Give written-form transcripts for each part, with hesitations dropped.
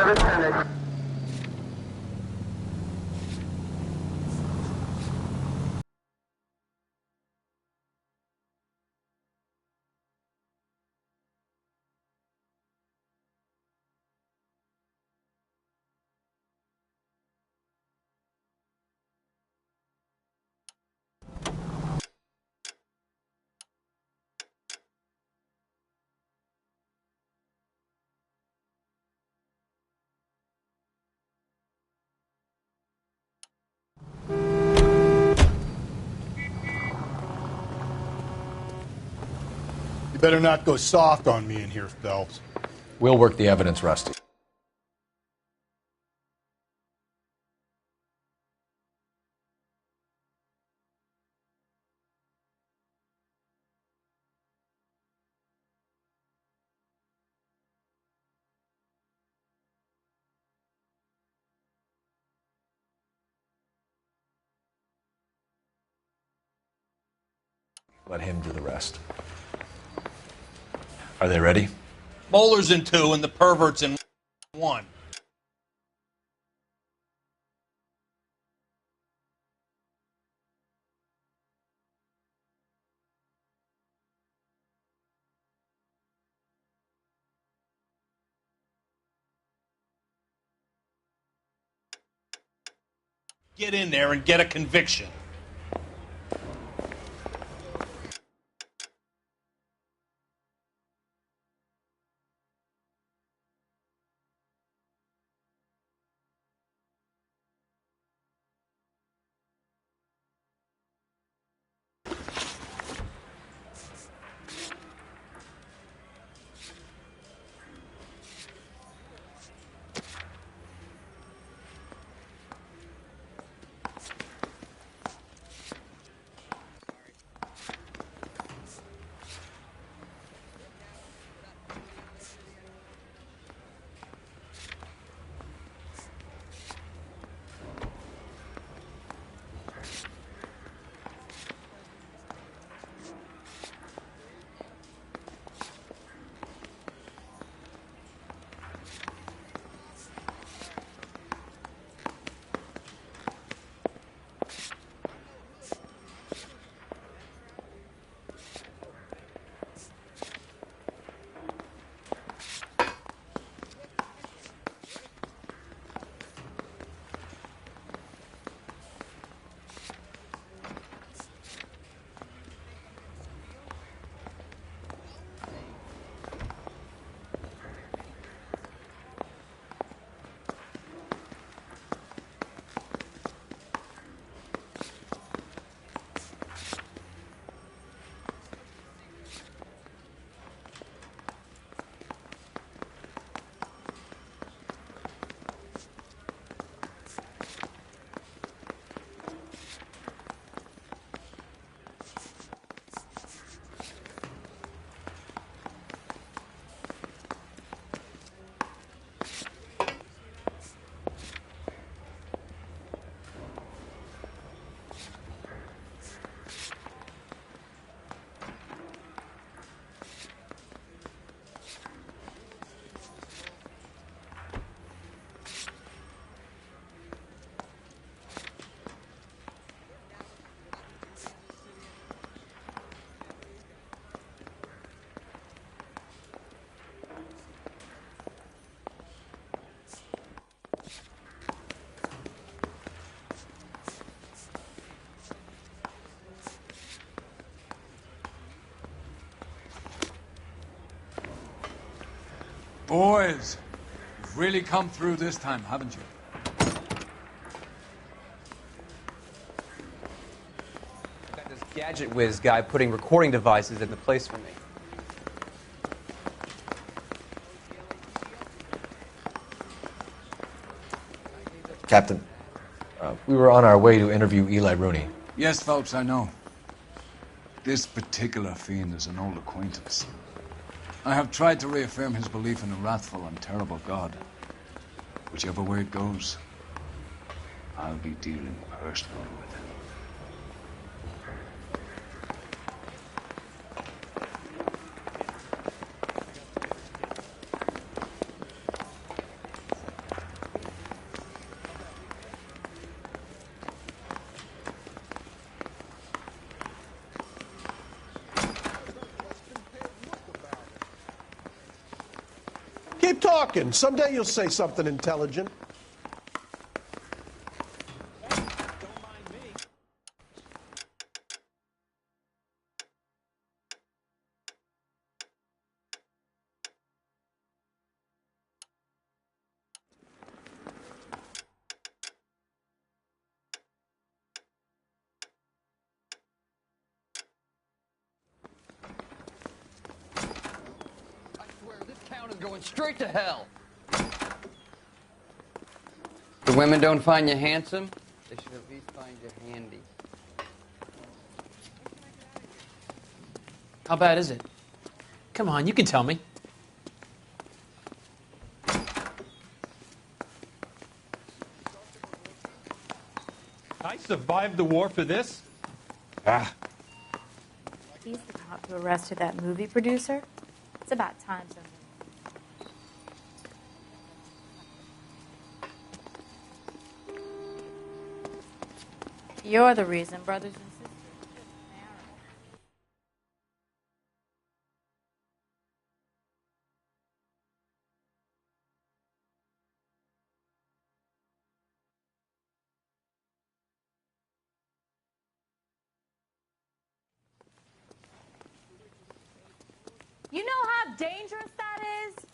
service ended. You better not go soft on me in here, Phelps. We'll work the evidence, Rusty. Let him do the rest. Are they ready? Bowler's in 2 and the pervert's in 1. Get in there and get a conviction. Boys, you've really come through this time, haven't you? Got this gadget whiz guy putting recording devices in the place for me. Captain, we were on our way to interview Eli Rooney. Yes, Phelps, I know. This particular fiend is an old acquaintance. I have tried to reaffirm his belief in a wrathful and terrible God. Whichever way it goes, I'll be dealing personally with him. Keep talking. Someday you'll say something intelligent. Going straight to hell. The women don't find you handsome, they should at least find you handy. How bad is it? Come on, you can tell me. I survived the war for this? He's the cop who arrested that movie producer. It's about time something. You're the reason brothers and sisters shouldn't marry. You know how dangerous that is?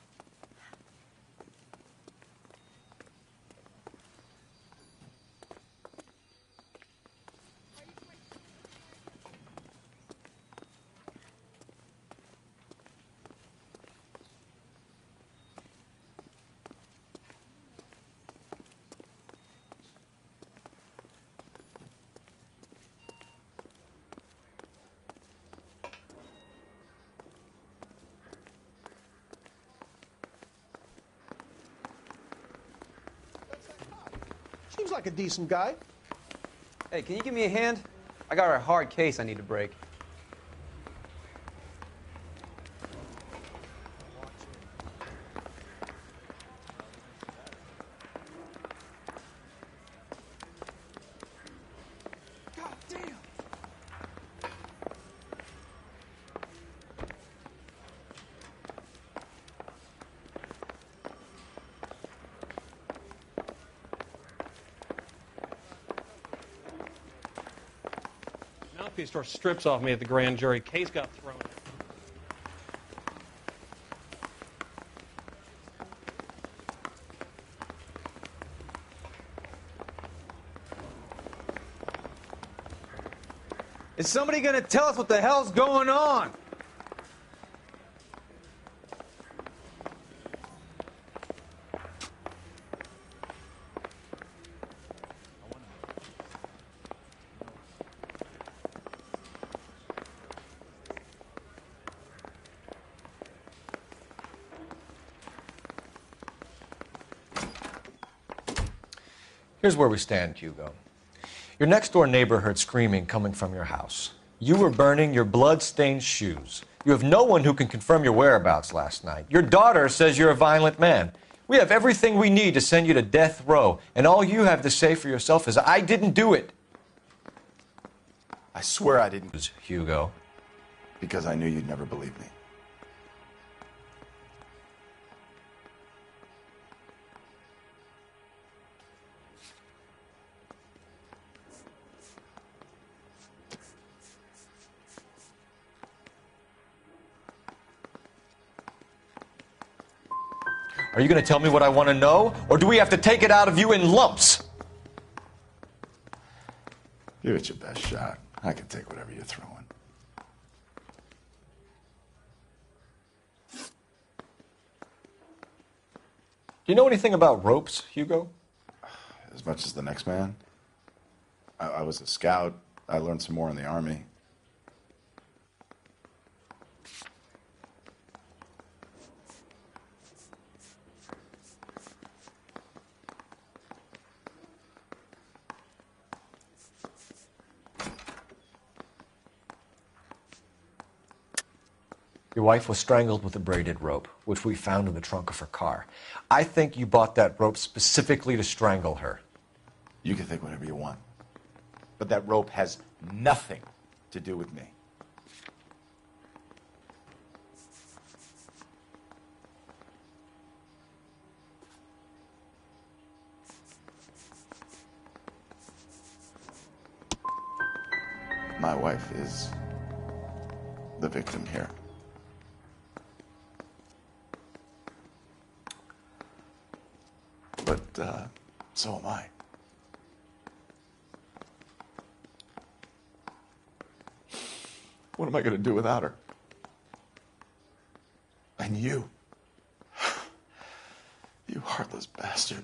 Seems like a decent guy. Hey, can you give me a hand? I got a hard case I need to break. God damn! Mouthpiece tore strips off me at the grand jury. Case got thrown out. Is somebody gonna tell us what the hell's going on? Here's where we stand, Hugo. Your next-door neighbor heard screaming coming from your house. You were burning your blood-stained shoes. You have no one who can confirm your whereabouts last night. Your daughter says you're a violent man. We have everything we need to send you to death row, and all you have to say for yourself is, I didn't do it. I swear I didn't. Hugo. Because I knew you'd never believe me. Are you going to tell me what I want to know, or do we have to take it out of you in lumps? Give it your best shot. I can take whatever you're throwing. Do you know anything about ropes, Hugo? As much as the next man. I was a scout. I learned some more in the Army. Your wife was strangled with a braided rope, which we found in the trunk of her car. I think you bought that rope specifically to strangle her. You can think whatever you want. But that rope has nothing to do with me. My wife is the victim here. But, so am I. What am I going to do without her? And you. You heartless bastard.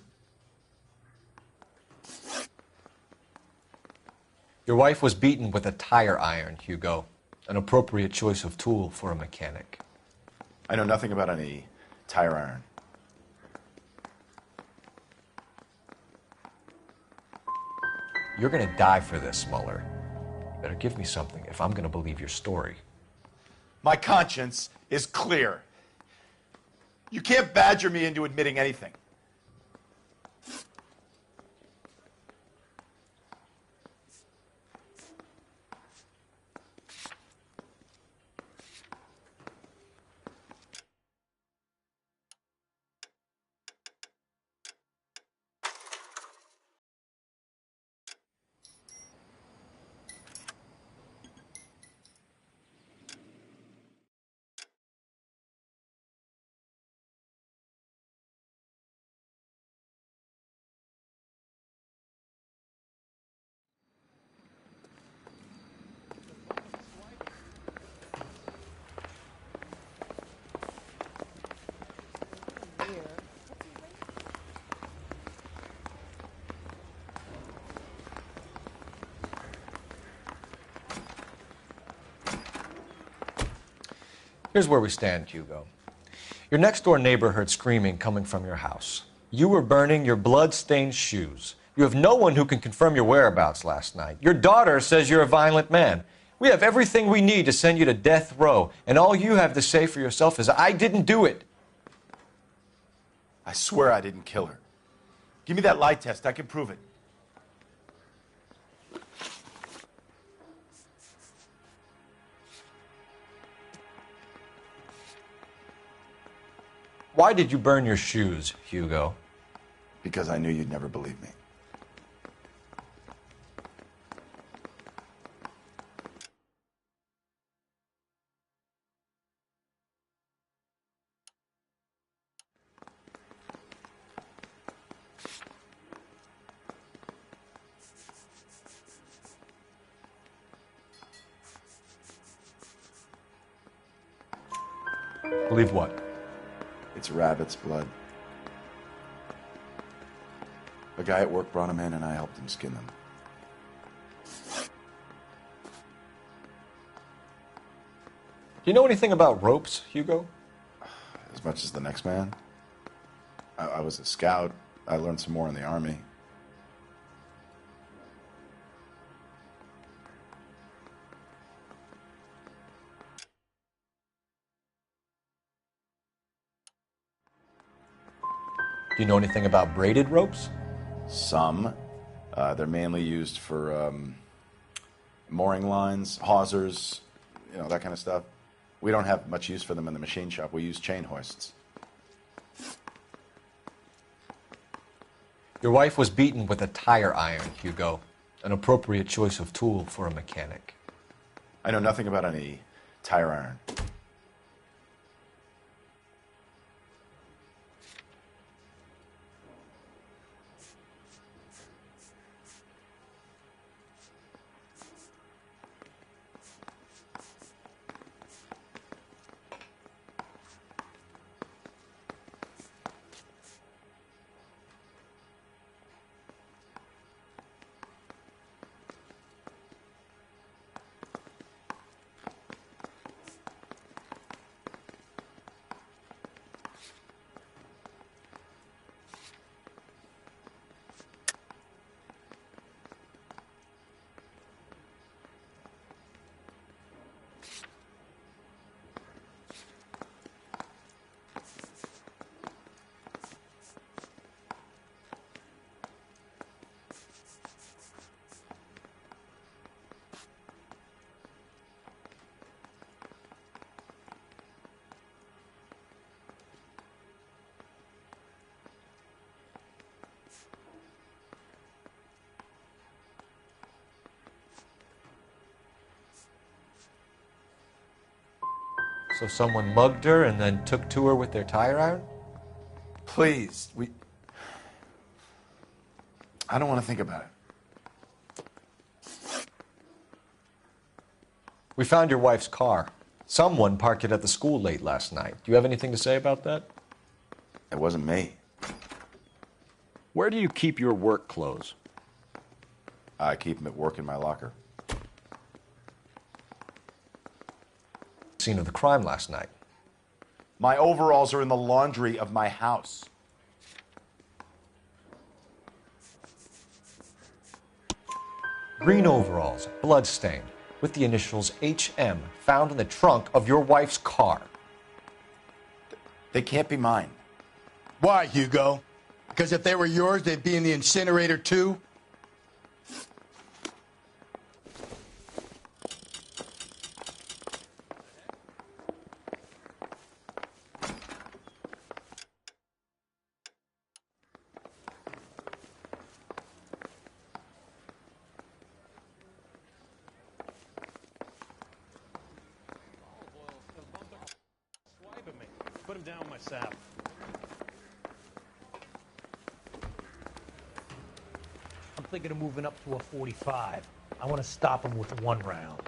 Your wife was beaten with a tire iron, Hugo. An appropriate choice of tool for a mechanic. I know nothing about any tire iron. You're gonna die for this, Mueller. You better give me something if I'm gonna believe your story. My conscience is clear. You can't badger me into admitting anything. Here's where we stand, Hugo. Your next door neighbor heard screaming coming from your house. You were burning your blood-stained shoes. You have no one who can confirm your whereabouts last night. Your daughter says you're a violent man. We have everything we need to send you to death row, and all you have to say for yourself is, I didn't do it. I swear I didn't kill her. Give me that lie test. I can prove it. Why did you burn your shoes, Hugo? Because I knew you'd never believe me. Believe what? It's rabbit's blood. A guy at work brought him in and I helped him skin them. Do you know anything about ropes, Hugo? As much as the next man. I was a scout. I learned some more in the Army. Do you know anything about braided ropes? Some. They're mainly used for mooring lines, hawsers, that kind of stuff. We don't have much use for them in the machine shop. We use chain hoists. Your wife was beaten with a tire iron, Hugo. An appropriate choice of tool for a mechanic. I know nothing about any tire iron. So someone mugged her and then took to her with their tire iron? Please, I don't want to think about it. We found your wife's car. Someone parked it at the school late last night. Do you have anything to say about that? It wasn't me. Where do you keep your work clothes? I keep them at work in my locker. Scene of the crime last night. My overalls are in the laundry of my house. Green overalls, bloodstained, with the initials HM found in the trunk of your wife's car. They can't be mine. Why, Hugo? Because if they were yours, they'd be in the incinerator too? Put him down with my sap. I'm thinking of moving up to a 45. I want to stop him with one round.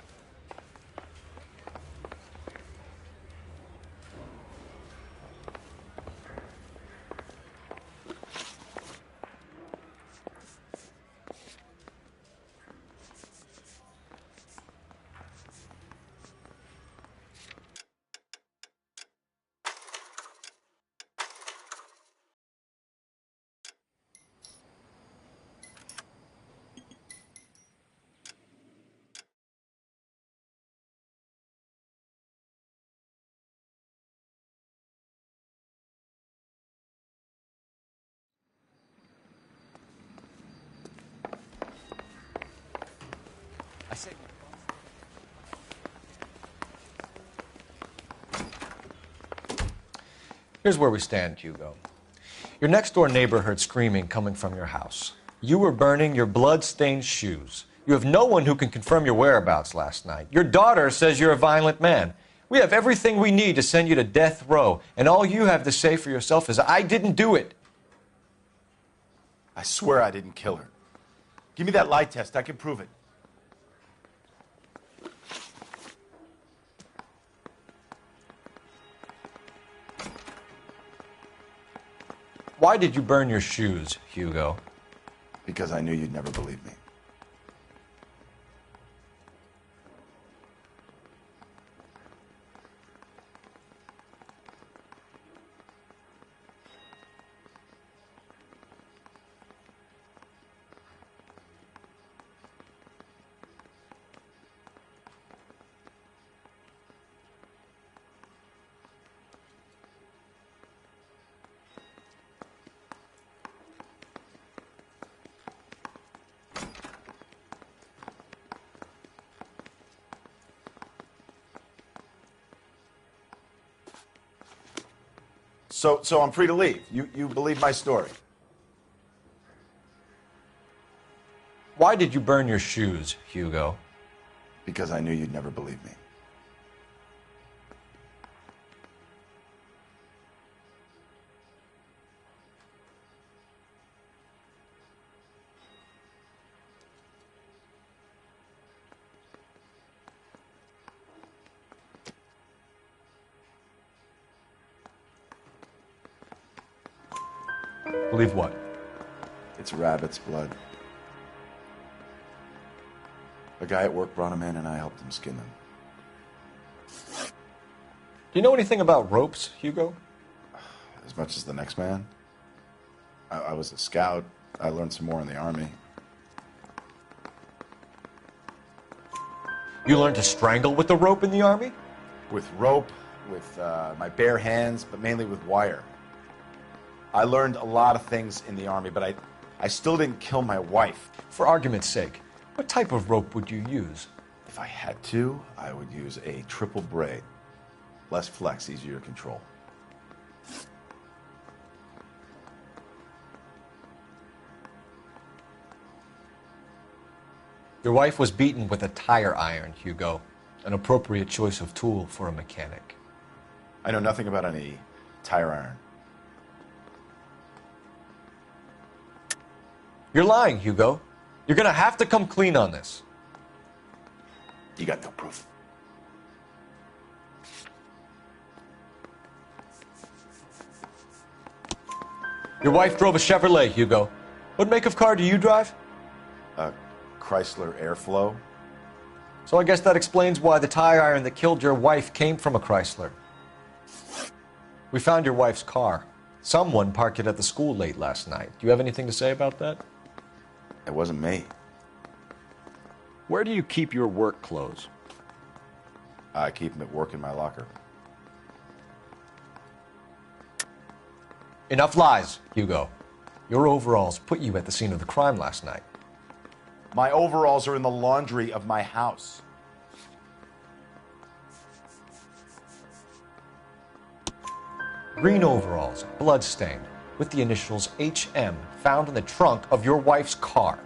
I said. Here's where we stand, Hugo. Your next door neighbor heard screaming coming from your house. You were burning your blood-stained shoes. You have no one who can confirm your whereabouts last night. Your daughter says you're a violent man. We have everything we need to send you to death row, and all you have to say for yourself is, I didn't do it. I swear I didn't kill her. Give me that lie test. I can prove it. Why did you burn your shoes, Hugo? Because I knew you'd never believe me. So I'm free to leave. You believe my story. Why did you burn your shoes, Hugo? Because I knew you'd never believe me. Believe what? It's rabbit's blood. A guy at work brought them in and I helped him skin them. Do you know anything about ropes, Hugo? As much as the next man. I was a scout. I learned some more in the Army. You learned to strangle with the rope in the Army? With rope, with my bare hands, but mainly with wire. I learned a lot of things in the Army, but I still didn't kill my wife. For argument's sake, what type of rope would you use? If I had to, I would use a triple braid. Less flex, easier to control. Your wife was beaten with a tire iron, Hugo. An appropriate choice of tool for a mechanic. I know nothing about any tire iron. You're lying, Hugo. You're gonna have to come clean on this. You got no proof. Your wife drove a Chevrolet, Hugo. What make of car do you drive? A Chrysler Airflow. So I guess that explains why the tire iron that killed your wife came from a Chrysler. We found your wife's car. Someone parked it at the school late last night. Do you have anything to say about that? It wasn't me. Where do you keep your work clothes? I keep them at work in my locker. Enough lies, Hugo. Your overalls put you at the scene of the crime last night. My overalls are in the laundry of my house. Green overalls, bloodstained, with the initials HM found in the trunk of your wife's car.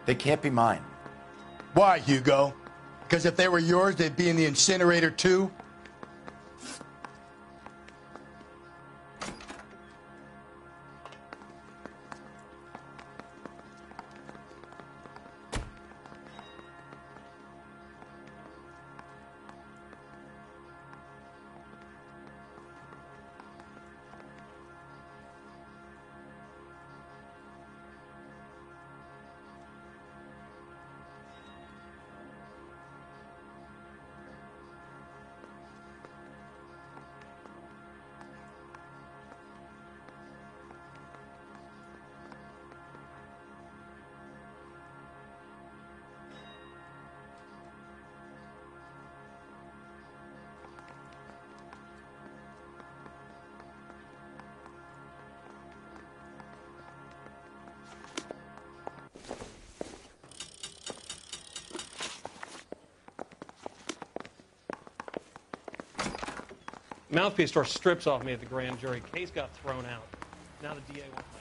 They can't be mine. Why, Hugo? Because if they were yours, they'd be in the incinerator too? Mouthpiece tore strips off me at the grand jury. Case got thrown out. Now the DA wants my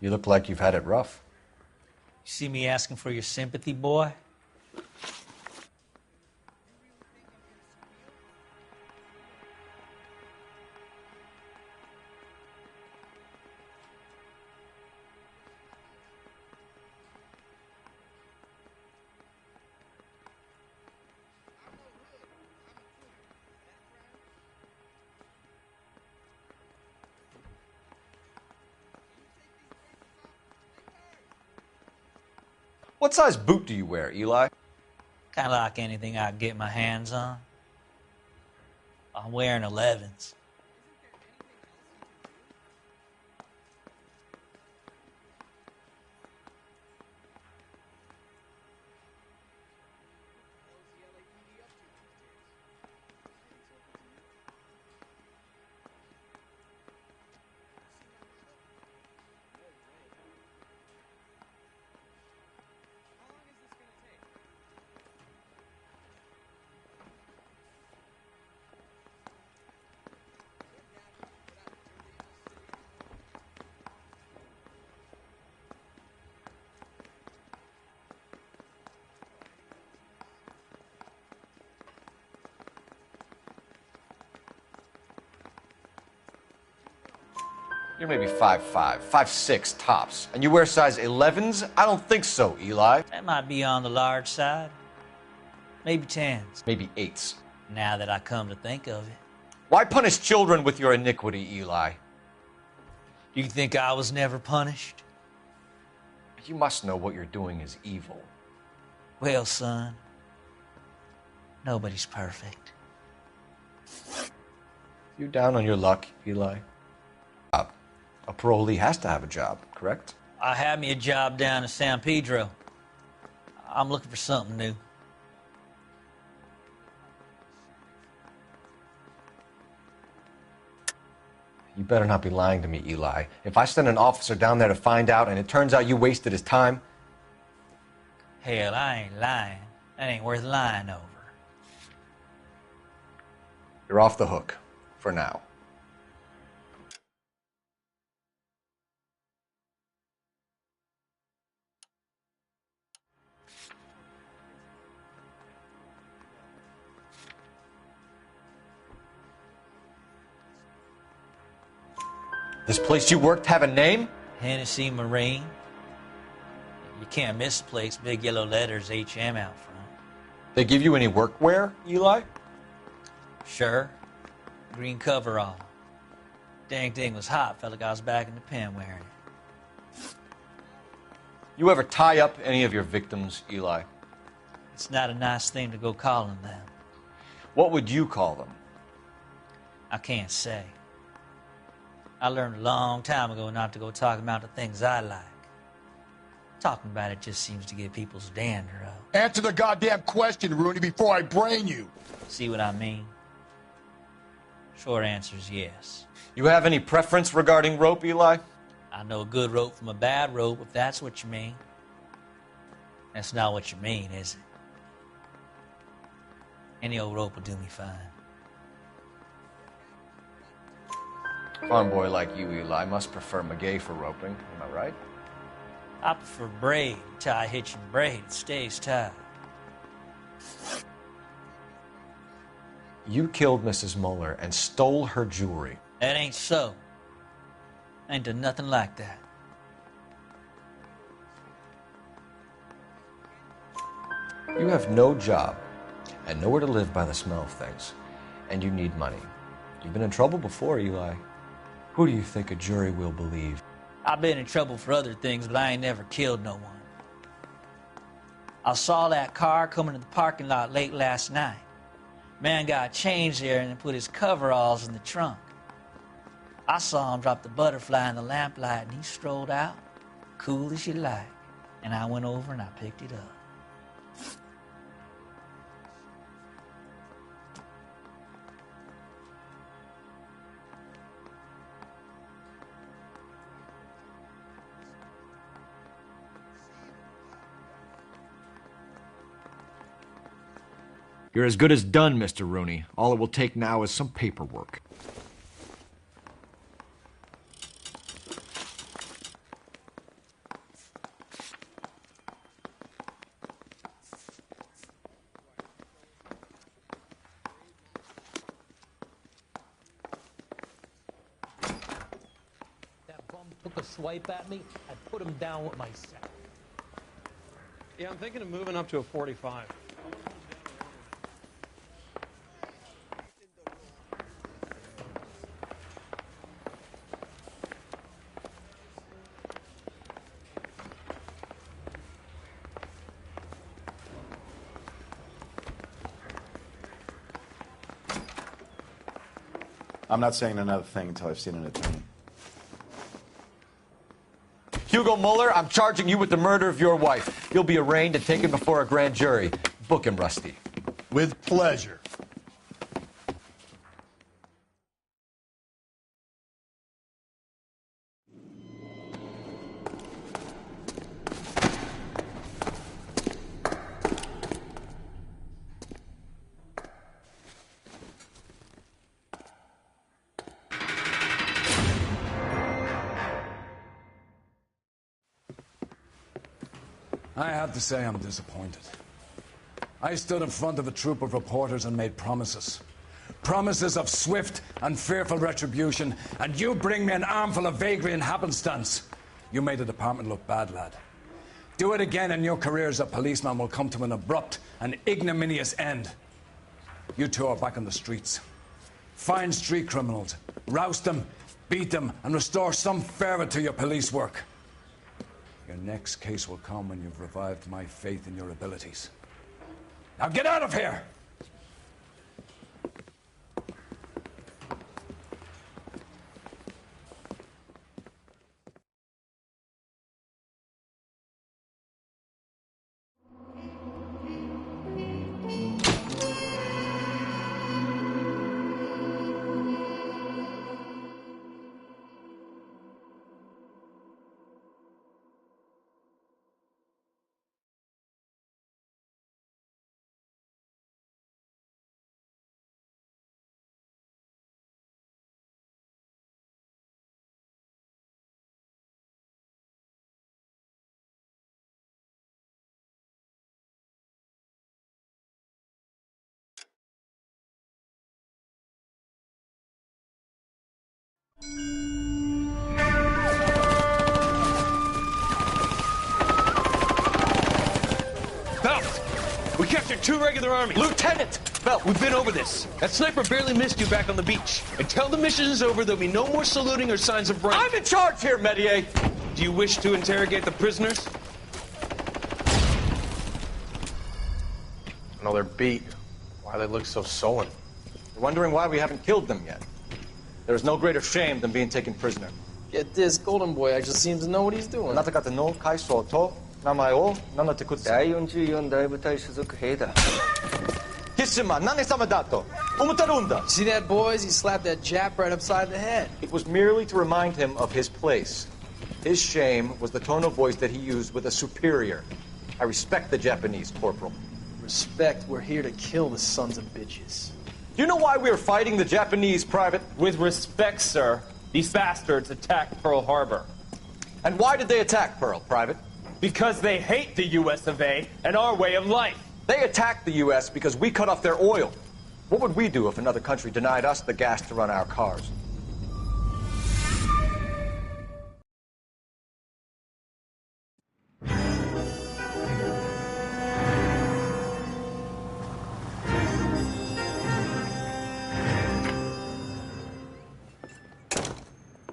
You look like you've had it rough. You see me asking for your sympathy, boy? What size boot do you wear, Eli? Kind of like anything I can get my hands on. I'm wearing 11s. You're maybe 5'5", 5'6", tops. And you wear size 11s? I don't think so, Eli. That might be on the large side. Maybe 10s. Maybe 8s. Now that I come to think of it. Why punish children with your iniquity, Eli? Do you think I was never punished? You must know what you're doing is evil. Well, son, nobody's perfect. You down on your luck, Eli? A parolee has to have a job, correct? I had me a job down in San Pedro. I'm looking for something new. You better not be lying to me, Eli. If I send an officer down there to find out and it turns out you wasted his time... Hell, I ain't lying. That ain't worth lying over. You're off the hook. For now. This place you worked have a name? Hennessy Marine. You can't miss the place. Big yellow letters, HM out front. They give you any workwear, Eli? Sure. Green coverall. Dang thing was hot. Felt like I was back in the pen wearing it. You ever tie up any of your victims, Eli? It's not a nice thing to go calling them. What would you call them? I can't say. I learned a long time ago not to go talking about the things I like. Talking about it just seems to get people's dander up. Answer the goddamn question, Rooney, before I brain you. See what I mean? Short answer is yes. You have any preference regarding rope, Eli? I know a good rope from a bad rope, if that's what you mean. That's not what you mean, is it? Any old rope will do me fine. Farm boy like you, Eli, must prefer Magay for roping. Am I right? I prefer braid. Tie, hitch, and braid. It stays tied. You killed Mrs. Muller and stole her jewelry. That ain't so. I ain't done nothing like that. You have no job and nowhere to live by the smell of things. And you need money. You've been in trouble before, Eli. Who do you think a jury will believe? I've been in trouble for other things, but I ain't never killed no one. I saw that car coming to the parking lot late last night. Man got changed there and then put his coveralls in the trunk. I saw him drop the butterfly in the lamplight and he strolled out, cool as you like. And I went over and I picked it up. You're as good as done, Mr. Rooney. All it will take now is some paperwork. a swipe at me, I'd put him down with my sack. Yeah, I'm thinking of moving up to a 45. I'm not saying another thing until I've seen an attorney. Hugo Muller, I'm charging you with the murder of your wife. You'll be arraigned and taken before a grand jury. Book him, Rusty. With pleasure. I have to say I'm disappointed. I stood in front of a troop of reporters and made promises. Promises of swift and fearful retribution, and you bring me an armful of vagary and happenstance. You made the department look bad, lad. Do it again and your career as a policeman will come to an abrupt and ignominious end. You two are back on the streets. Find street criminals, roust them, beat them, and restore some fervor to your police work. Your next case will come when you've revived my faith in your abilities. Now get out of here! Phelps! We captured 2 regular armies. Lieutenant! Phelps, we've been over this. That sniper barely missed you back on the beach. Until the mission is over, there'll be no more saluting or signs of rank. I'm in charge here, Medier! Do you wish to interrogate the prisoners? No, they're beat. Why they look so sullen? You're wondering why we haven't killed them yet. There is no greater shame than being taken prisoner. Get this, Golden Boy actually seems to know what he's doing. あなた方の階層と名前を名乗ってください。第44大部隊所属兵だ。キスマ、何様だと思ってるんだ。 See that, boys? He slapped that Jap right upside the head. It was merely to remind him of his place. His shame was the tone of voice that he used with a superior. I respect the Japanese, Corporal. Respect, we're here to kill the sons of bitches. Do you know why we are fighting the Japanese, Private? With respect, sir, these bastards attacked Pearl Harbor. And why did they attack Pearl, Private? Because they hate the US of A and our way of life. They attacked the U.S. because we cut off their oil. What would we do if another country denied us the gas to run our cars?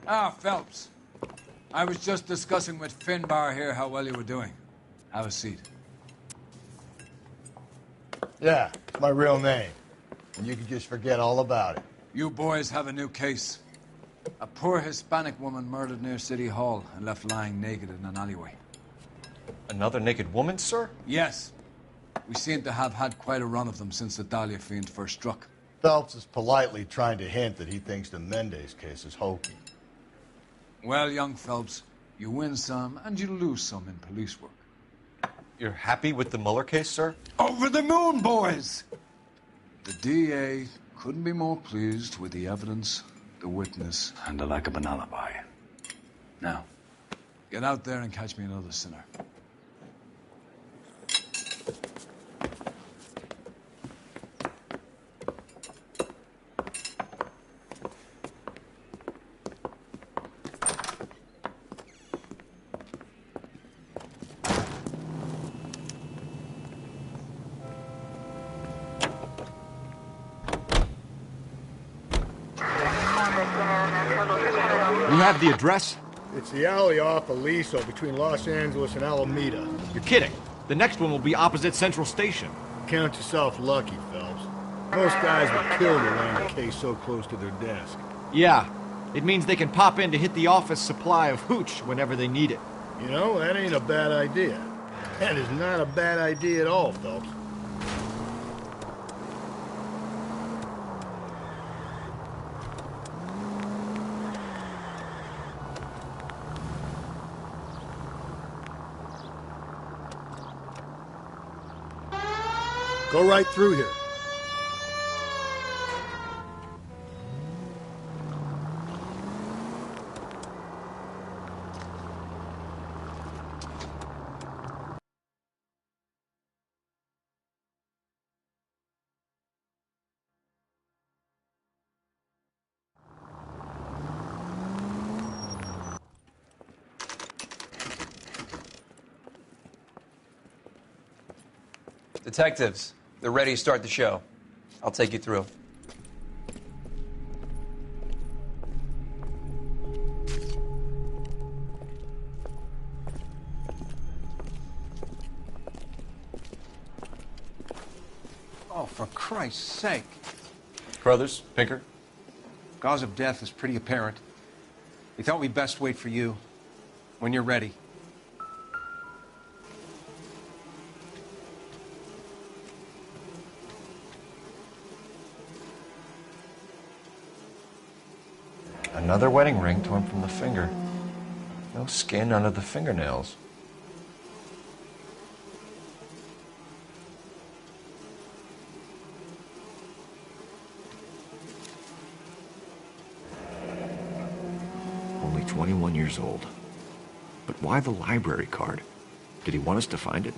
Ah, Phelps. I was just discussing with Finbar here how well you were doing. Have a seat. Yeah, it's my real name. And you can just forget all about it. You boys have a new case. A poor Hispanic woman murdered near City Hall and left lying naked in an alleyway. Another naked woman, sir? Yes. We seem to have had quite a run of them since the Dahlia fiend first struck. Phelps is politely trying to hint that he thinks the Mendez case is hokey. Well, young Phelps, you win some and you lose some in police work. You're happy with the Mueller case, sir? Over the moon, boys! The DA couldn't be more pleased with the evidence, the witness, and the lack of an alibi. Now, get out there and catch me another sinner. have the address? It's the alley off Aliso between Los Angeles and Alameda. You're kidding. The next one will be opposite Central Station. Count yourself lucky, Phelps. Most guys were killed to land a case so close to their desk. Yeah. It means they can pop in to hit the office supply of hooch whenever they need it. You know, that ain't a bad idea. That is not a bad idea at all, Phelps. Go right through here. Detectives, they're ready to start the show. I'll take you through. Oh, for Christ's sake. Crothers, Pinker. Cause of death is pretty apparent. We thought we'd best wait for you. When you're ready. Another wedding ring torn from the finger. No skin under the fingernails. Only 21 years old. But why the library card? Did he want us to find it?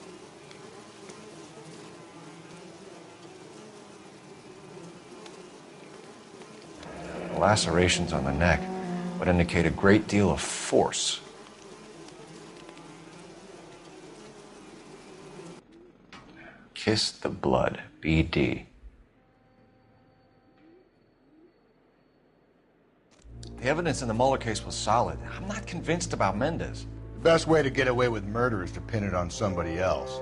Lacerations on the neck would indicate a great deal of force. Kiss the blood, BD. The evidence in the Mueller case was solid. I'm not convinced about Mendez. The best way to get away with murder is to pin it on somebody else.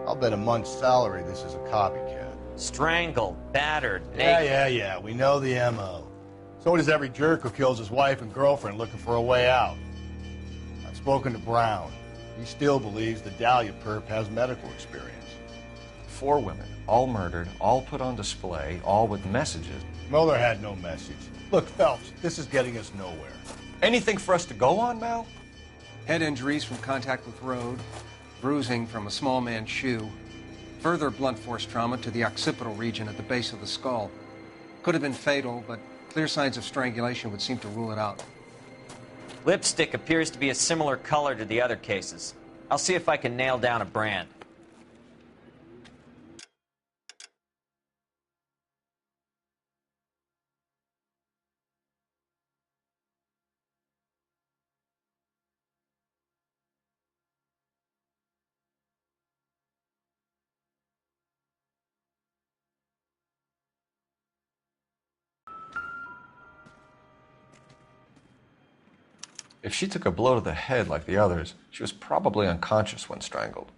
I'll bet a month's salary this is a copycat. Strangled, battered, naked. Yeah. We know the M.O. So does every jerk who kills his wife and girlfriend looking for a way out. I've spoken to Brown. He still believes the Dahlia perp has medical experience. 4 women, all murdered, all put on display, all with messages. Mueller had no message. Look, Phelps, this is getting us nowhere. Anything for us to go on, Mal? Head injuries from contact with road, bruising from a small man's shoe, further blunt force trauma to the occipital region at the base of the skull. Could have been fatal, but clear signs of strangulation would seem to rule it out. Lipstick appears to be a similar color to the other cases. I'll see if I can nail down a brand. If she took a blow to the head like the others, she was probably unconscious when strangled.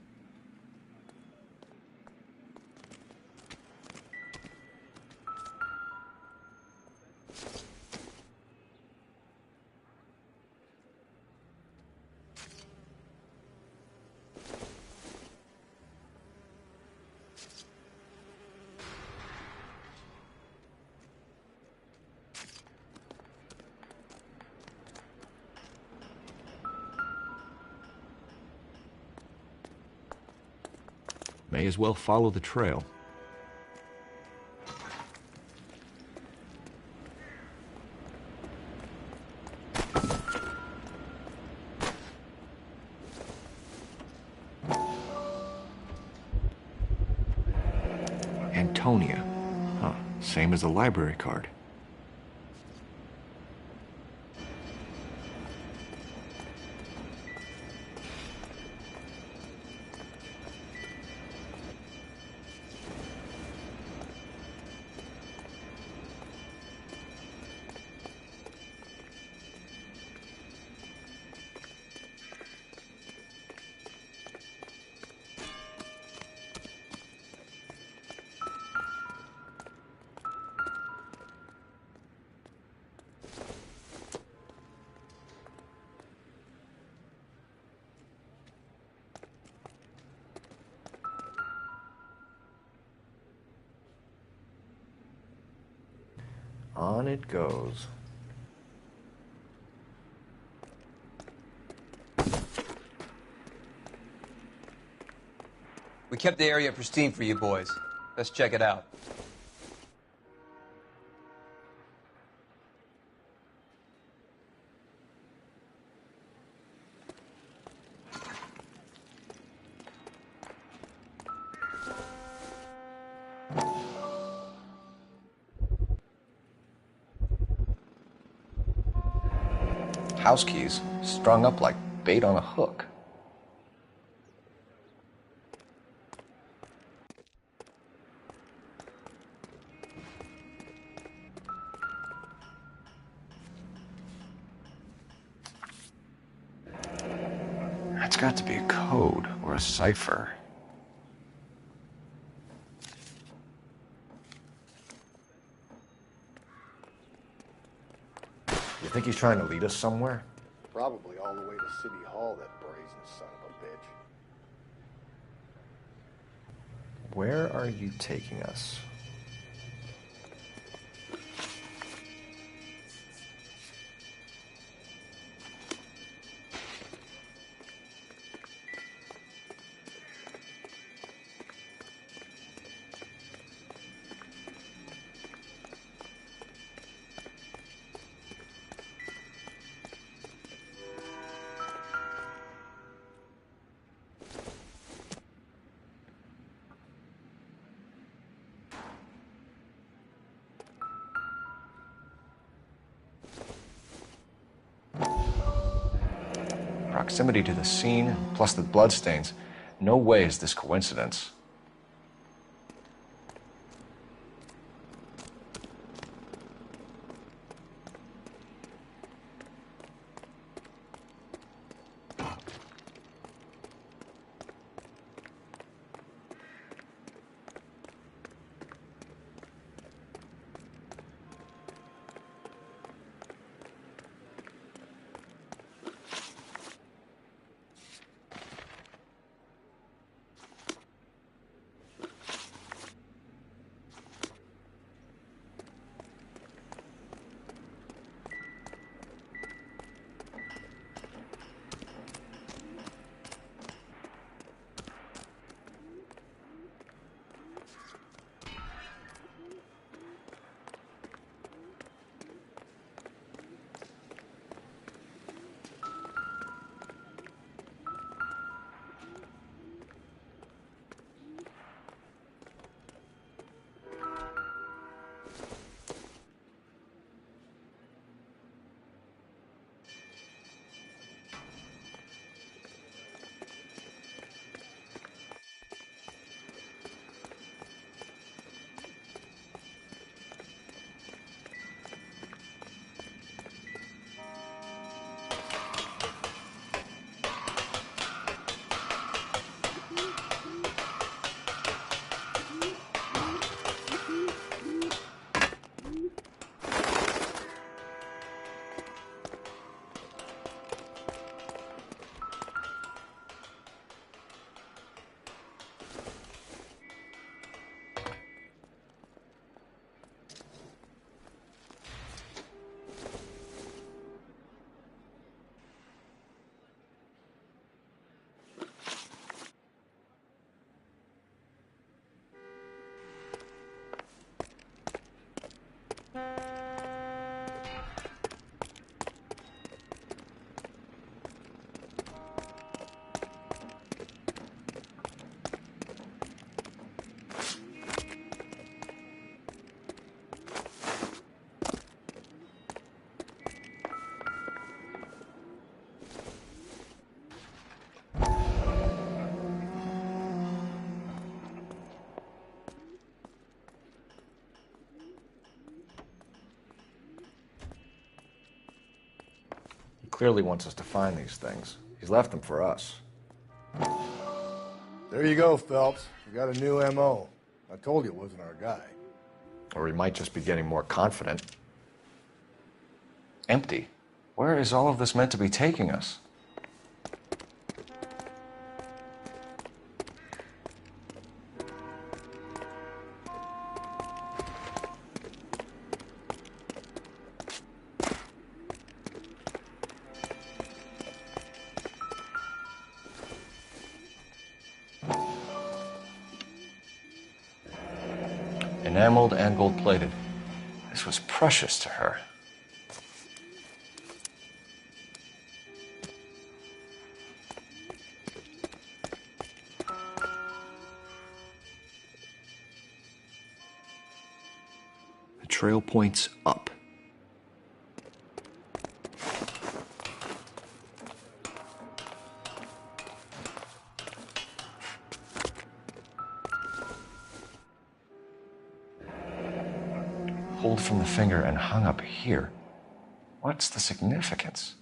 May as well follow the trail. Antonia. Huh, same as the library card. On it goes. We kept the area pristine for you boys. Let's check it out. House keys strung up like bait on a hook. That's got to be a code or a cipher. You think he's trying to lead us somewhere? Probably all the way to City Hall, that brazen son of a bitch. Where are you taking us? Proximity to the scene, plus the bloodstains. No way is this coincidence. Clearly wants us to find these things. He's left them for us. There you go, Phelps. We got a new M.O. I told you it wasn't our guy. Or he might just be getting more confident. Empty. Where is all of this meant to be taking us? enameled and gold-plated. This was precious to her. The trail points up. Pulled from the finger and hung up here. What's the significance?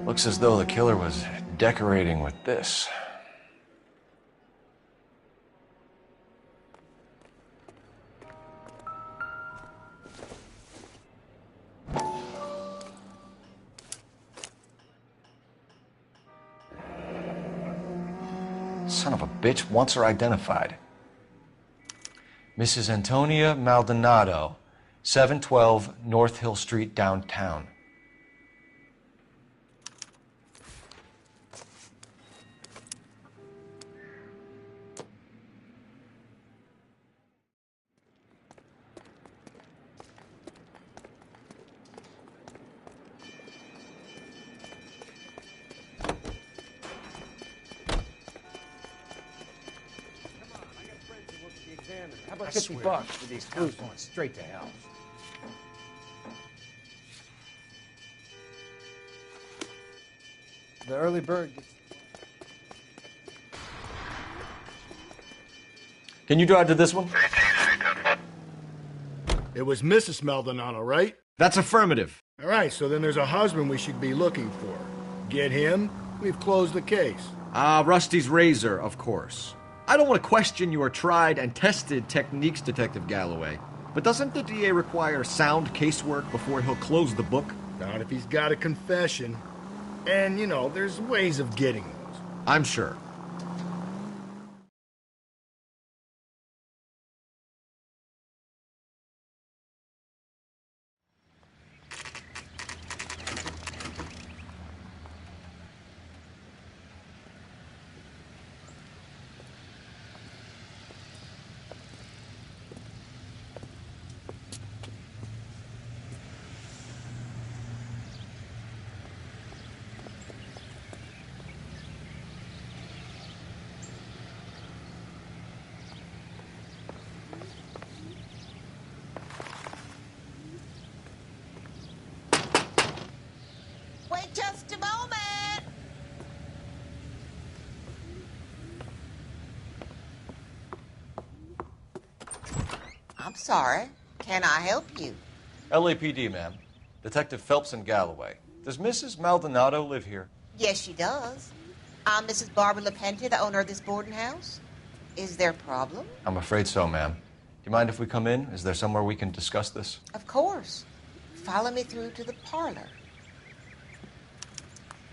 Looks as though the killer was decorating with this. Son of a bitch wants her identified. Mrs. Antonia Maldonado, 712 North Hill Street, downtown. How about 50 bucks for these clues going straight to hell? The early bird gets... Can you drive to this one? It was Mrs. Maldonado, right? That's affirmative. All right, so then there's a husband we should be looking for. Get him, we've closed the case. Rusty's razor, of course. I don't want to question your tried and tested techniques, Detective Galloway, but doesn't the DA require sound casework before he'll close the book? Not if he's got a confession. And, you know, there's ways of getting those. I'm sure. Just a moment. I'm sorry. Can I help you? LAPD, ma'am. Detective Phelps and Galloway. Does Mrs. Maldonado live here? Yes, she does. I'm Mrs. Barbara LaPente, the owner of this boarding house. Is there a problem? I'm afraid so, ma'am. Do you mind if we come in? Is there somewhere we can discuss this? Of course. Follow me through to the parlor.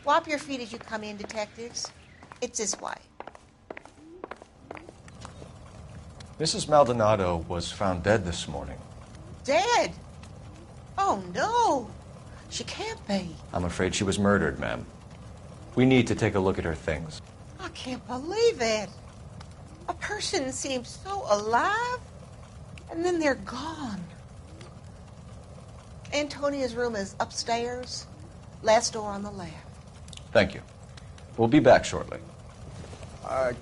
Wipe your feet as you come in, detectives. It's this way. Mrs. Maldonado was found dead this morning. Dead? Oh, no. She can't be. I'm afraid she was murdered, ma'am. We need to take a look at her things. I can't believe it. A person seems so alive, and then they're gone. Antonia's room is upstairs, last door on the left. Thank you. We'll be back shortly.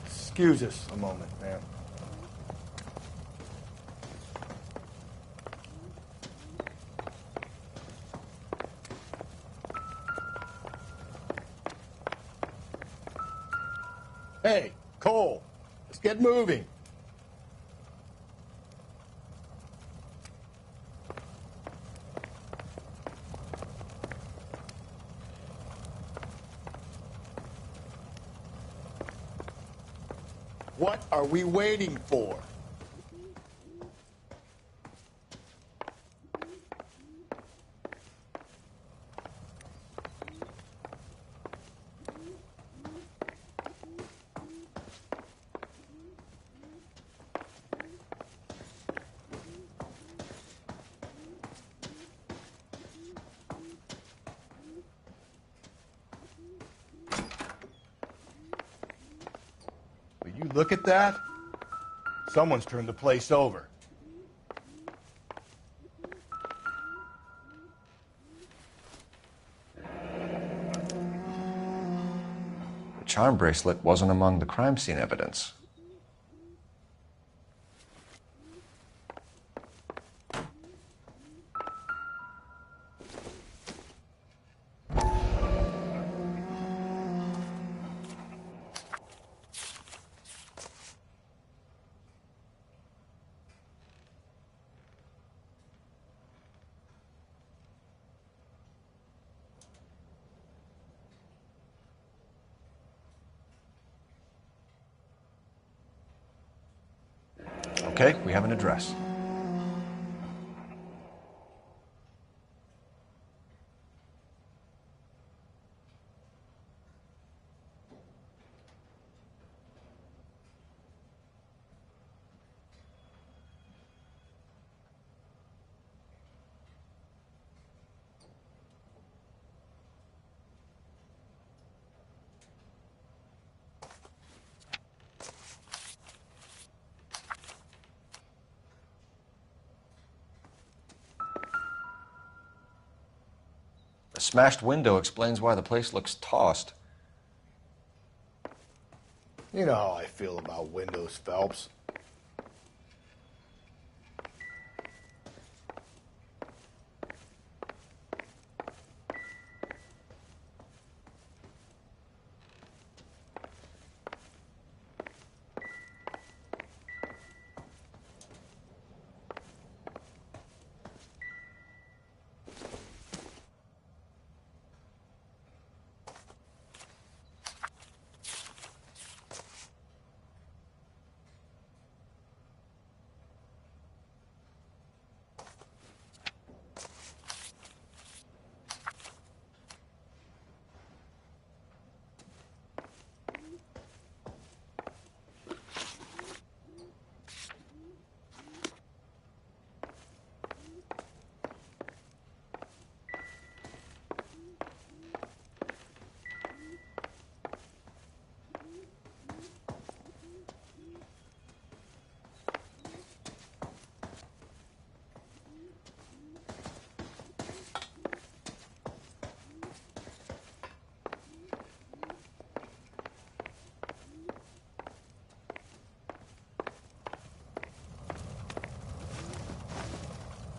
Excuse us a moment, ma'am. Hey, Cole, let's get moving. What are we waiting for? You look at that? Someone's turned the place over. The charm bracelet wasn't among the crime scene evidence. Okay, we have an address. The smashed window explains why the place looks tossed. You know how I feel about windows, Phelps.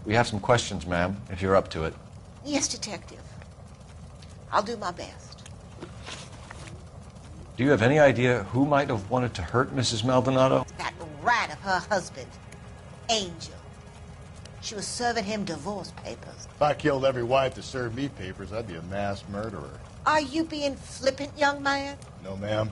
We have some questions, ma'am, if you're up to it. Yes, Detective. I'll do my best. Do you have any idea who might have wanted to hurt Mrs. Maldonado? That rat of her husband, Angel. She was serving him divorce papers. If I killed every wife to serve me papers, I'd be a mass murderer. Are you being flippant, young man? No, ma'am.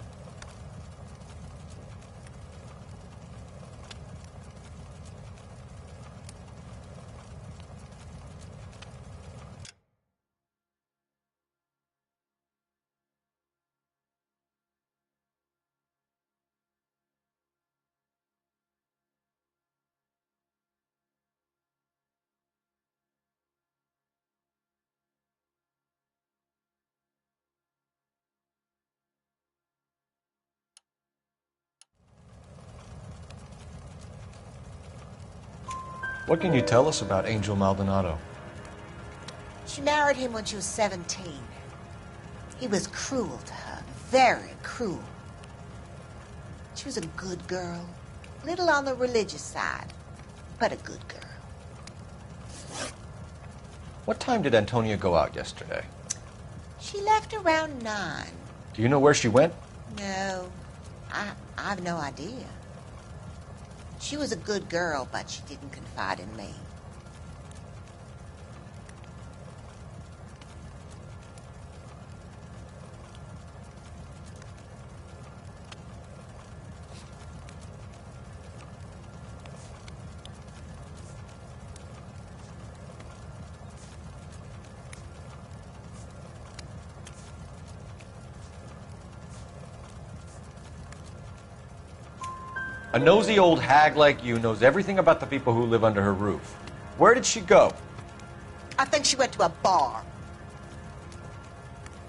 What can you tell us about Angel Maldonado? She married him when she was 17. He was cruel to her, very cruel. She was a good girl, little on the religious side, but a good girl. What time did Antonia go out yesterday? She left around 9. Do you know where she went? No, I've no idea. She was a good girl, but she didn't confide in me. A nosy old hag like you knows everything about the people who live under her roof. Where did she go? I think she went to a bar.